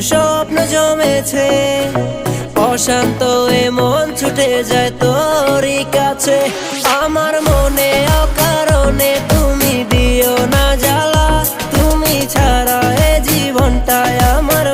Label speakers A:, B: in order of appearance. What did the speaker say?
A: স্বপ্ন জমেছে, অশান্ত এ মন ছুটে যায় তোরই কাছে। আমার মনে অকারণে তুমি দিও না জ্বালা, তুমি ছাড়া এ জীবনটায় আমার